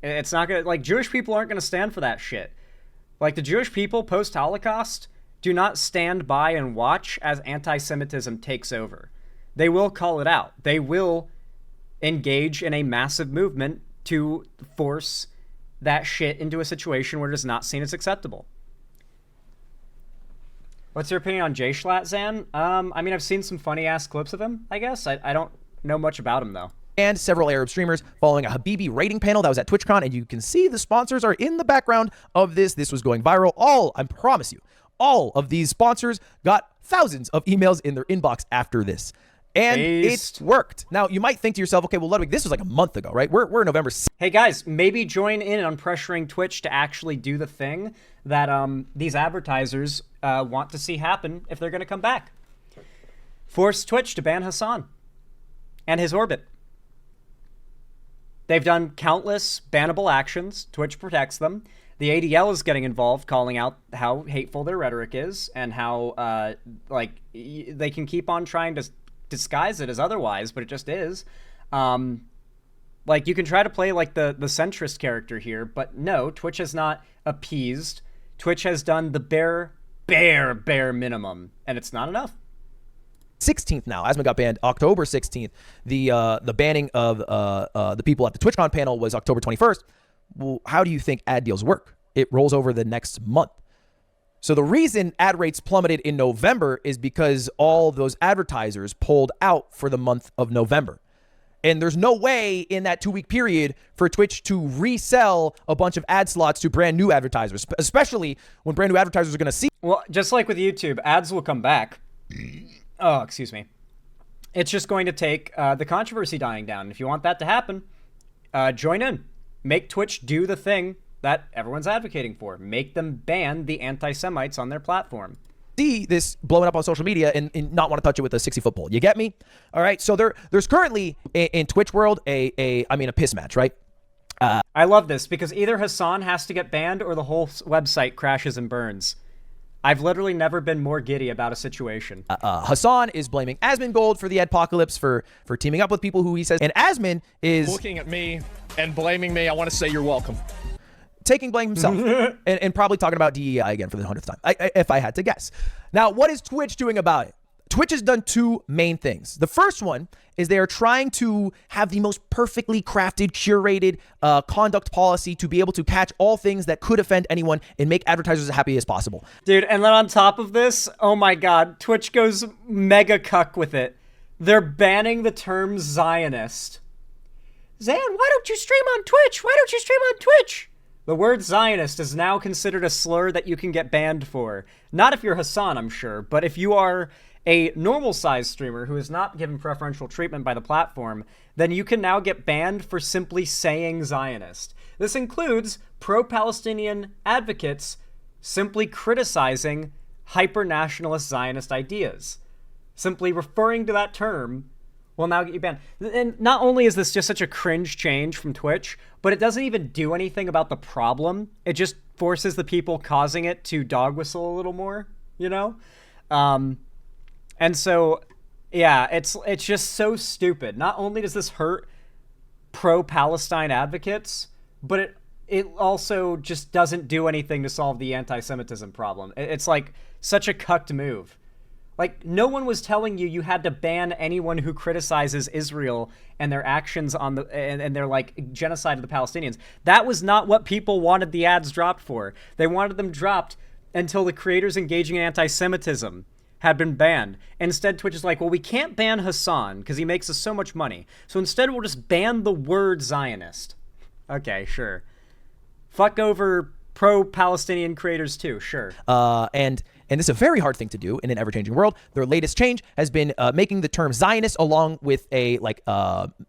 It's not going to, like, Jewish people aren't going to stand for that shit. Like, the Jewish people post-Holocaust do not stand by and watch as anti-Semitism takes over. They will call it out. They will engage in a massive movement to force that shit into a situation where it is not seen as acceptable. What's your opinion on Jay Schlatt, Zan? I mean, I've seen some funny-ass clips of him, I guess. I don't know much about him, though. And several Arab streamers following a Habibi rating panel that was at TwitchCon, and you can see the sponsors are in the background of this. This was going viral. I promise you, all of these sponsors got thousands of emails in their inbox after this. And it worked. Now, you might think to yourself, okay, well, Ludwig, this was like a month ago, right? We're November 6th. Hey, guys, maybe join in on pressuring Twitch to actually do the thing that these advertisers want to see happen if they're going to come back. Force Twitch to ban Hasan and his orbit. They've done countless bannable actions. Twitch protects them. The ADL is getting involved, calling out how hateful their rhetoric is and how, they can keep on trying to disguise it as otherwise, but it just is. You can try to play like the centrist character here, but no, Twitch has not appeased. Twitch has done the bare minimum, and it's not enough. 16th now. Asma got banned October 16th. The banning of the people at the TwitchCon panel was October 21st. Well, how do you think ad deals work? It rolls over the next month. So the reason ad rates plummeted in November is because all those advertisers pulled out for the month of November. And there's no way in that 2-week period for Twitch to resell a bunch of ad slots to brand new advertisers, especially when brand new advertisers are going to see. Well, just like with YouTube, ads will come back. Oh, excuse me. It's just going to take the controversy dying down. If you want that to happen, join in. Make Twitch do the thing that everyone's advocating for. Make them ban the anti-Semites on their platform. See this blowing up on social media and not want to touch it with a 60-foot pole. You get me? All right. So there's currently in Twitch world a piss match, right? I love this because either Hasan has to get banned or the whole website crashes and burns. I've literally never been more giddy about a situation. Hasan is blaming Asmongold for the Adpocalypse for teaming up with people who he says, and Asmon is looking at me and blaming me. I want to say you're welcome. Taking blame himself and probably talking about DEI again for the 100th time, if I had to guess. Now, what is Twitch doing about it? Twitch has done two main things. The first one is they are trying to have the most perfectly crafted, curated conduct policy to be able to catch all things that could offend anyone and make advertisers as happy as possible. Dude, and then on top of this, oh my God, Twitch goes mega cuck with it. They're banning the term Zionist. Zan, why don't you stream on Twitch? Why don't you stream on Twitch? The word Zionist is now considered a slur that you can get banned for. Not if you're Hasan, I'm sure, but if you are a normal-sized streamer who is not given preferential treatment by the platform, then you can now get banned for simply saying Zionist. This includes pro-Palestinian advocates simply criticizing hyper-nationalist Zionist ideas. Simply referring to that term will now get you banned. And not only is this just such a cringe change from Twitch, but it doesn't even do anything about the problem. It just forces the people causing it to dog whistle a little more, you know? And so, yeah, it's just so stupid. Not only does this hurt pro-Palestine advocates, but it also just doesn't do anything to solve the anti-Semitism problem. It's like such a cucked move. Like, no one was telling you had to ban anyone who criticizes Israel and their actions on the and their like genocide of the Palestinians. That was not what people wanted the ads dropped for. They wanted them dropped until the creators engaging in anti-Semitism had been banned. Instead, Twitch is like, well, we can't ban Hasan because he makes us so much money. So instead, we'll just ban the word Zionist. Okay, sure. Fuck over pro-Palestinian creators too, sure. And this is a very hard thing to do in an ever-changing world. Their latest change has been making the term Zionist along with a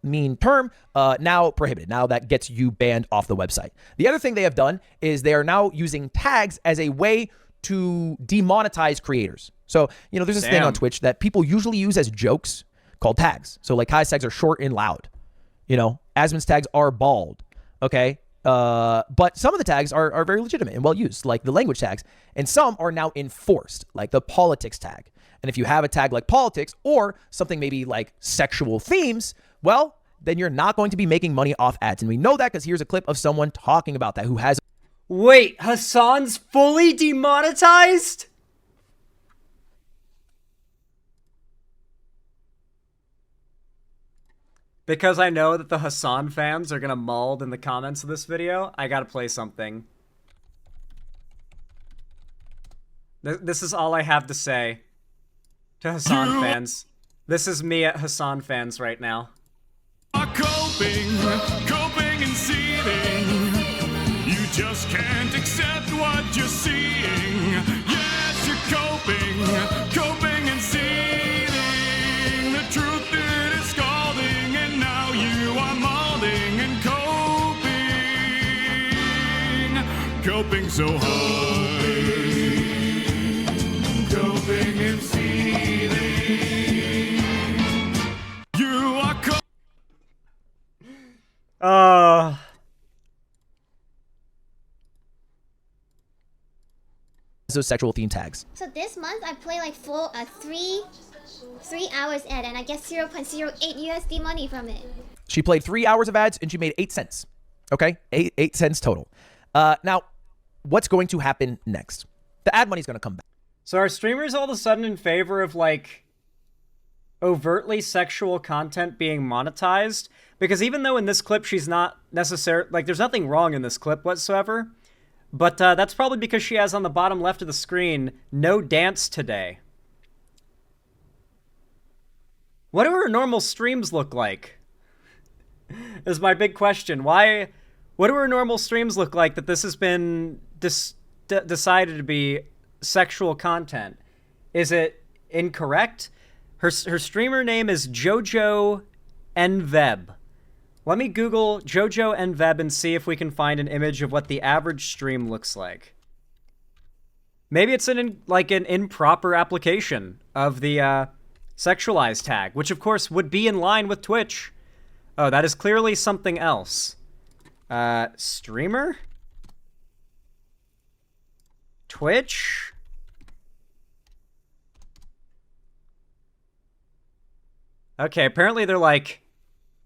mean term now prohibited. Now that gets you banned off the website. The other thing they have done is they are now using tags as a way to demonetize creators. So, you know, there's this thing on Twitch that people usually use as jokes called tags. So like Kai's tags are short and loud. You know, Asmon's tags are bald. Okay. But some of the tags are very legitimate and well used, like the language tags, and some are now enforced, like the politics tag. And if you have a tag like politics or something maybe like sexual themes, well, then you're not going to be making money off ads. And we know that because here's a clip of someone talking about that who has. Wait, Hasan's fully demonetized? Because I know that the Hasan fans are going to maul in the comments of this video, I got to play something. This is all I have to say to Hasan fans. This is me at Hasan fans right now. Coping and seething. You just can't accept what you're seeing. Yes, you're coping and seething. The truth it is scalding, and now you are molding and coping so hard. Coping and seething. You are those sexual theme tags. So this month I play like 3 hours ad and I get 0.08 USD money from it. She played 3 hours of ads and she made 8 cents. Okay, 8 cents total. Now, what's going to happen next? The ad money's going to come back. So are streamers all of a sudden in favor of like overtly sexual content being monetized? Because even though in this clip she's not necessarily, like there's nothing wrong in this clip whatsoever, but that's probably because she has on the bottom left of the screen, no dance today. What do her normal streams look like? Is my big question. What do her normal streams look like that this has been decided to be sexual content? Is it incorrect? Her streamer name is Jojo Enveb. Let me Google Jojo Enveb and see if we can find an image of what the average stream looks like. Maybe it's an improper application of the sexualized tag, which of course would be in line with Twitch. Oh, that is clearly something else. Streamer? Twitch? Okay, apparently they're like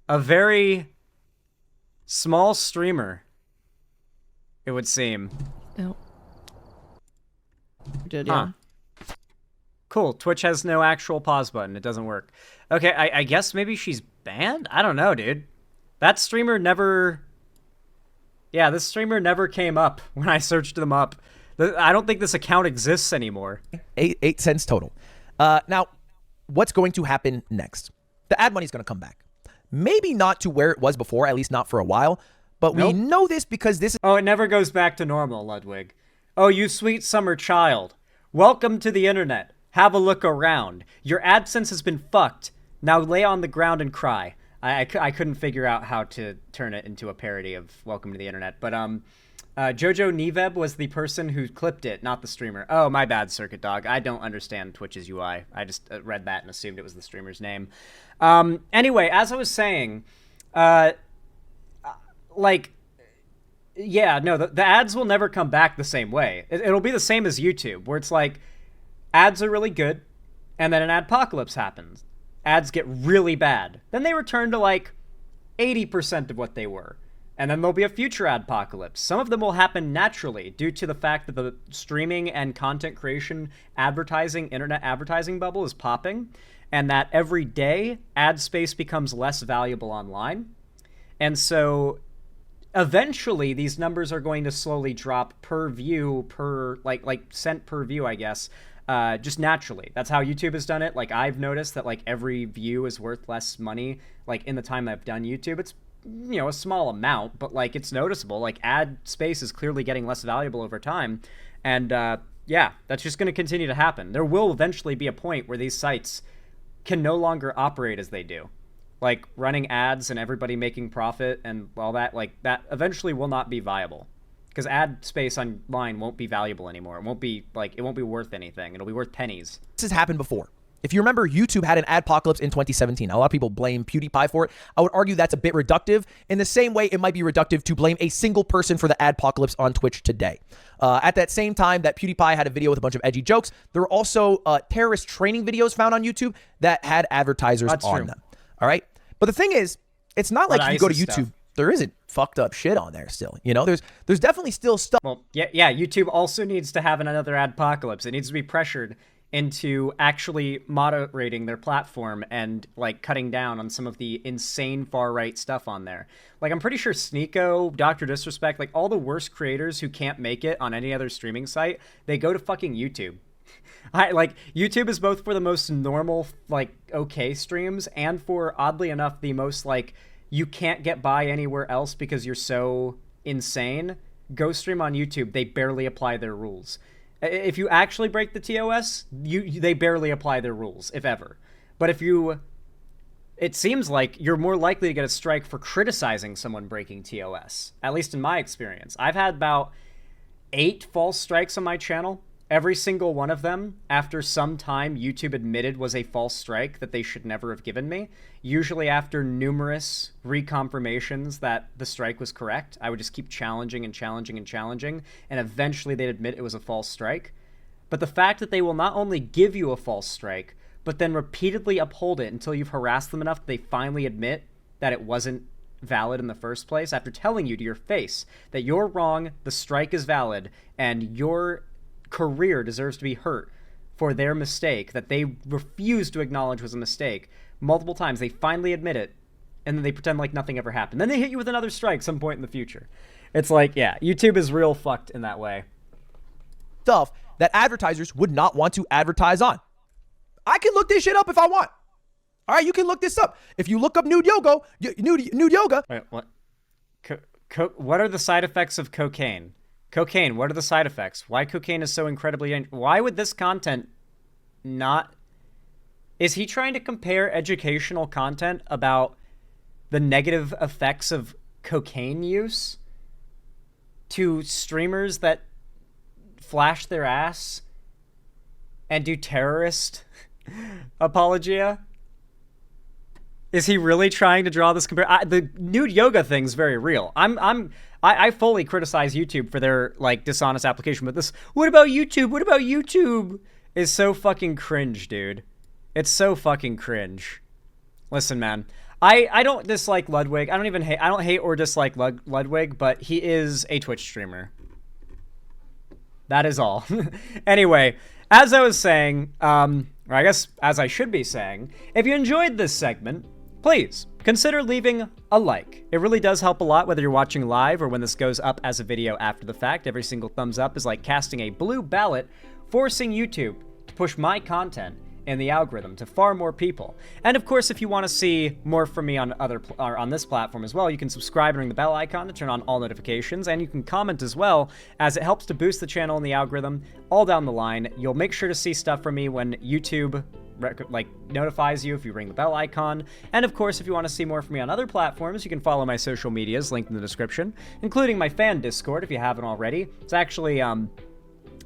a very small streamer, it would seem. Oh. Did, yeah. Huh. Cool, Twitch has no actual pause button. It doesn't work. Okay, I guess maybe she's banned? I don't know, dude. That streamer never... Yeah, this streamer never came up when I searched them up. I don't think this account exists anymore. 8 cents total. Now, what's going to happen next? The ad money's going to come back. Maybe not to where it was before, at least not for a while, but we know this because this is... Oh, it never goes back to normal, Ludwig. Oh, you sweet summer child. Welcome to the internet. Have a look around. Your AdSense has been fucked. Now lay on the ground and cry. I couldn't figure out how to turn it into a parody of Welcome to the Internet, but Jojo Neveb was the person who clipped it, not the streamer. Oh, my bad, Circuit Dog. I don't understand Twitch's UI. I just read that and assumed it was the streamer's name. Anyway, as I was saying, the ads will never come back the same way. It'll be the same as YouTube, where it's like, ads are really good, and then an adpocalypse happens. Ads get really bad. Then they return to like 80% of what they were. And then there'll be a future adpocalypse. Some of them will happen naturally due to the fact that the streaming and content creation internet advertising bubble is popping, and that every day ad space becomes less valuable online. And so eventually these numbers are going to slowly drop per view, per like cent per view, I guess, just naturally. That's how YouTube has done it. Like, I've noticed that like every view is worth less money. Like, in the time I've done YouTube, it's, you know, a small amount, but like it's noticeable. Like, ad space is clearly getting less valuable over time. And yeah, that's just going to continue to happen. There will eventually be a point where these sites can no longer operate as they do. Like, running ads and everybody making profit and all that, like, that eventually will not be viable. Because ad space online won't be valuable anymore. It won't be worth anything. It'll be worth pennies. This has happened before. If you remember, YouTube had an adpocalypse in 2017. A lot of people blame PewDiePie for it. I would argue that's a bit reductive. In the same way, it might be reductive to blame a single person for the adpocalypse on Twitch today. At that same time that PewDiePie had a video with a bunch of edgy jokes, there were also terrorist training videos found on YouTube that had advertisers on them. All right? But the thing is, it's not like if you go to YouTube, there isn't fucked up shit on there still. You know, there's definitely still stuff. Well, yeah, YouTube also needs to have another adpocalypse. It needs to be pressured into actually moderating their platform and like cutting down on some of the insane far-right stuff on there. Like, I'm pretty sure Sneeko, Dr. Disrespect, like all the worst creators who can't make it on any other streaming site, they go to fucking YouTube. YouTube is both for the most normal, like, okay streams, and for, oddly enough, the most, like, you can't get by anywhere else because you're so insane. Go stream on YouTube. They barely apply their rules. If you actually break the TOS, they barely apply their rules, if ever. But it seems like you're more likely to get a strike for criticizing someone breaking TOS, at least in my experience. I've had about 8 false strikes on my channel. Every single one of them, after some time, YouTube admitted was a false strike that they should never have given me. Usually after numerous reconfirmations that the strike was correct, I would just keep challenging and challenging and challenging, and eventually they'd admit it was a false strike. But the fact that they will not only give you a false strike, but then repeatedly uphold it until you've harassed them enough that they finally admit that it wasn't valid in the first place, after telling you to your face that you're wrong, the strike is valid, and your career deserves to be hurt for their mistake that they refuse to acknowledge was a mistake multiple times. They finally admit it, and then they pretend like nothing ever happened. Then they hit you with another strike some point in the future. It's like, yeah, YouTube is real fucked in that way. Stuff that advertisers would not want to advertise on. I can look this shit up if I want. All right, you can look this up. If you look up nude yoga. Wait, what? What are the side effects of cocaine? Cocaine, what are the side effects? Why cocaine is so incredibly... Why would this content not... Is he trying to compare educational content about the negative effects of cocaine use to streamers that flash their ass and do terrorist apologia? Is he really trying to draw this comparison? The nude yoga thing's very real. I fully criticize YouTube for their, like, dishonest application, but this, what about YouTube? What about YouTube? Is so fucking cringe, dude. It's so fucking cringe. Listen, man. I don't dislike Ludwig. I don't hate or dislike Ludwig, but he is a Twitch streamer. That is all. Anyway, as I was saying, or I guess as I should be saying, if you enjoyed this segment, please consider leaving a like. It really does help a lot whether you're watching live or when this goes up as a video after the fact. Every single thumbs up is like casting a blue ballot, forcing YouTube to push my content in the algorithm to far more people. And of course, if you want to see more from me on on this platform as well, you can subscribe and ring the bell icon to turn on all notifications, and you can comment as well, as it helps to boost the channel in the algorithm all down the line. You'll make sure to see stuff from me when YouTube notifies you if you ring the bell icon. And of course, if you want to see more from me on other platforms, you can follow my social medias linked in the description, including my fan Discord if you haven't already. It's actually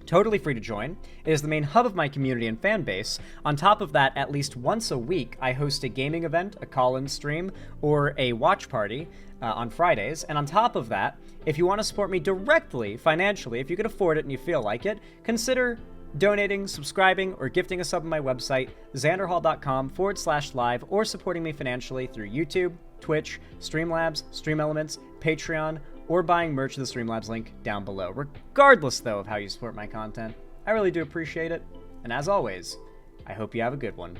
totally free to join. It is the main hub of my community and fan base. On top of that, at least once a week, I host a gaming event, a call-in stream, or a watch party on Fridays. And on top of that, if you want to support me directly, financially, if you can afford it and you feel like it, consider donating, subscribing, or gifting a sub on my website, xanderhall.com/live, or supporting me financially through YouTube, Twitch, Streamlabs, Stream Elements, Patreon, or buying merch to the Streamlabs link down below. Regardless, though, of how you support my content, I really do appreciate it. And as always, I hope you have a good one.